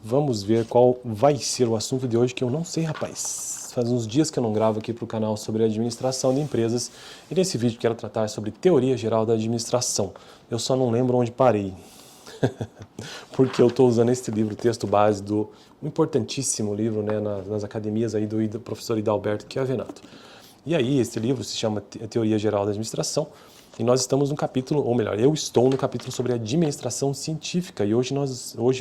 vamos ver qual vai ser o assunto de hoje, que eu não sei, rapaz. Faz uns dias que eu não gravo aqui para o canal sobre administração de empresas, e nesse vídeo quero tratar sobre teoria geral da administração. Eu só não lembro onde parei, porque eu estou usando este livro, texto base do um importantíssimo livro, né, nas academias aí do professor Hidalberto Chiavenato. E aí, este livro se chama Teoria Geral da Administração, e nós estamos no capítulo, ou melhor, eu estou no capítulo sobre administração científica, e hoje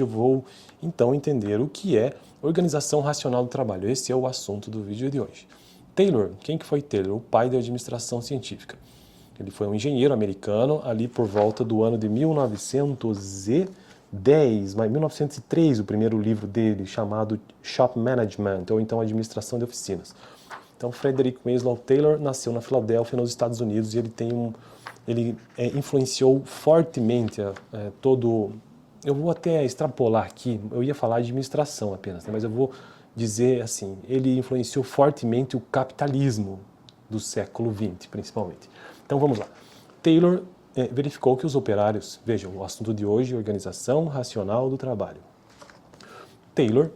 eu vou então entender o que é organização racional do trabalho. Esse é o assunto do vídeo de hoje. Taylor, quem que foi Taylor? O pai da administração científica. Ele foi um engenheiro americano ali por volta do ano de 1910, mas 1903, o primeiro livro dele, chamado Shop Management, ou então Administração de Oficinas. Então, Frederick Winslow Taylor nasceu na Filadélfia, nos Estados Unidos, e ele influenciou fortemente todo... Eu vou até extrapolar aqui, eu ia falar administração apenas, né, mas eu vou dizer assim, ele influenciou fortemente o capitalismo do século XX, principalmente. Então, vamos lá. Taylor verificou que os operários... Vejam, o assunto de hoje é organização racional do trabalho. Taylor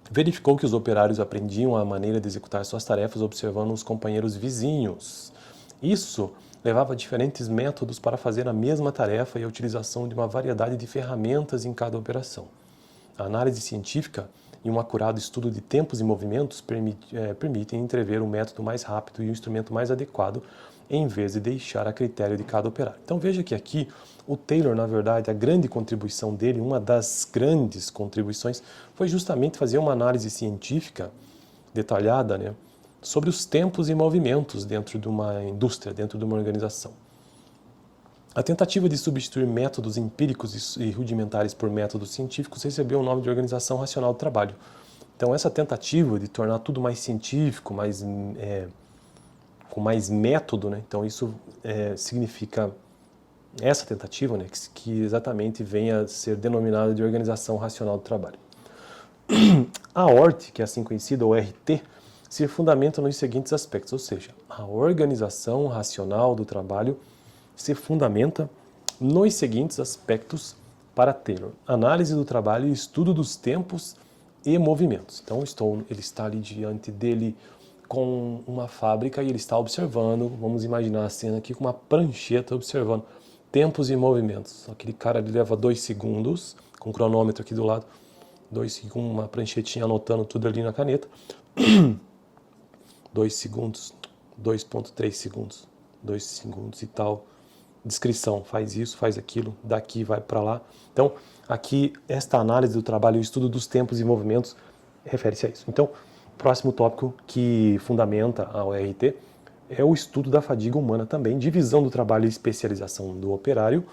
verificou que os operários aprendiam a maneira de executar suas tarefas observando os companheiros vizinhos. Isso levava a diferentes métodos para fazer a mesma tarefa e a utilização de uma variedade de ferramentas em cada operação. A análise científica e um acurado estudo de tempos e movimentos permitem entrever o método mais rápido e o instrumento mais adequado, em vez de deixar a critério de cada operário. Então veja que aqui o Taylor, na verdade, a grande contribuição dele, uma das grandes contribuições, foi justamente fazer uma análise científica detalhada, né, sobre os tempos e movimentos dentro de uma indústria, dentro de uma organização. A tentativa de substituir métodos empíricos e rudimentares por métodos científicos recebeu o nome de organização racional do trabalho. Então essa tentativa de tornar tudo mais científico, com mais método, né? Então isso significa essa tentativa, né, que exatamente venha a ser denominada de organização racional do trabalho. A ORT, que é assim conhecida, ou RT, se fundamenta nos seguintes aspectos, ou seja, a organização racional do trabalho se fundamenta nos seguintes aspectos para Taylor: análise do trabalho e estudo dos tempos e movimentos. Então ele está ali diante dele com uma fábrica e ele está observando, vamos imaginar a cena aqui com uma prancheta observando tempos e movimentos. Aquele cara ali leva 2 segundos, com o cronômetro aqui do lado, 2 segundos, uma pranchetinha anotando tudo ali na caneta, 2 segundos, 2,3 segundos, 2 segundos e tal, descrição, faz isso, faz aquilo, daqui vai para lá. Então, aqui, esta análise do trabalho e o estudo dos tempos e movimentos refere-se a isso. Então, o próximo tópico que fundamenta a ORT é o estudo da fadiga humana também, divisão do trabalho e especialização do operário,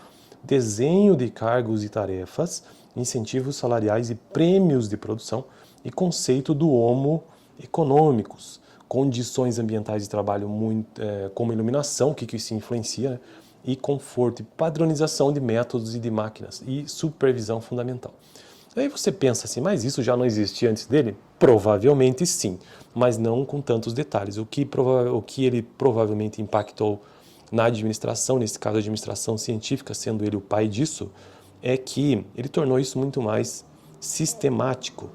desenho de cargos e tarefas, incentivos salariais e prêmios de produção e conceito do homo econômicos, condições ambientais de trabalho como iluminação, que isso influencia, né? E conforto e padronização de métodos e de máquinas e supervisão fundamental. Aí você pensa assim, mas isso já não existia antes dele? Provavelmente sim, mas não com tantos detalhes. O que ele provavelmente impactou na administração, nesse caso a administração científica, sendo ele o pai disso, é que ele tornou isso muito mais sistemático.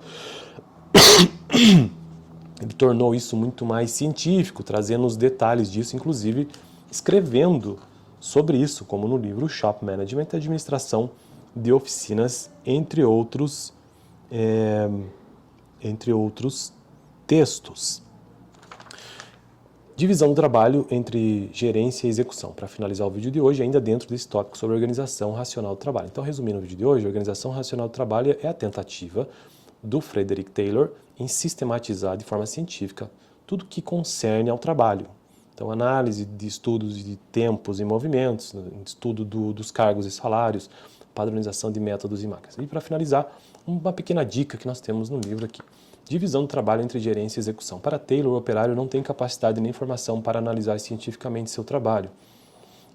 Ele tornou isso muito mais científico, trazendo os detalhes disso, inclusive escrevendo sobre isso, como no livro Shop Management e Administração de Oficinas, entre outros textos. Divisão do trabalho entre gerência e execução. Para finalizar o vídeo de hoje, ainda dentro desse tópico sobre organização racional do trabalho. Então, resumindo o vídeo de hoje, a organização racional do trabalho é a tentativa do Frederick Taylor em sistematizar de forma científica tudo que concerne ao trabalho. Então, análise de estudos de tempos e movimentos, estudo dos cargos e salários, padronização de métodos e máquinas. E para finalizar, uma pequena dica que nós temos no livro aqui. Divisão do trabalho entre gerência e execução. Para Taylor, o operário não tem capacidade nem formação para analisar cientificamente seu trabalho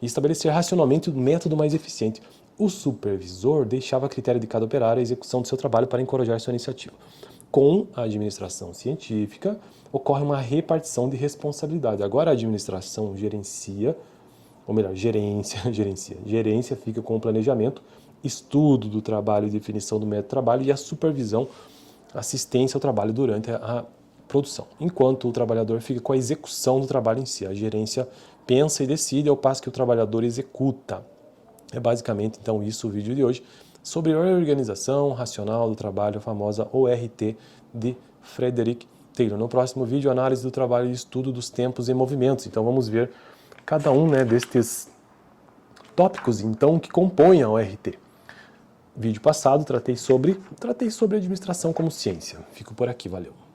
e estabelecer racionalmente o método mais eficiente. O supervisor deixava a critério de cada operário a execução do seu trabalho para encorajar sua iniciativa. Com a administração científica, ocorre uma repartição de responsabilidade. Agora a administração gerencia, ou melhor, gerência fica com o planejamento estudo do trabalho e definição do método de trabalho, e a supervisão, assistência ao trabalho durante a produção, enquanto o trabalhador fica com a execução do trabalho em si. A gerência pensa e decide, ao passo que o trabalhador executa. É basicamente, então, isso o vídeo de hoje, sobre a organização racional do trabalho, a famosa ORT de Frederick Taylor. No próximo vídeo, análise do trabalho e estudo dos tempos e movimentos. Então vamos ver cada um, né, destes tópicos então que compõem a ORT. Vídeo passado tratei sobre administração como ciência. Fico por aqui, valeu.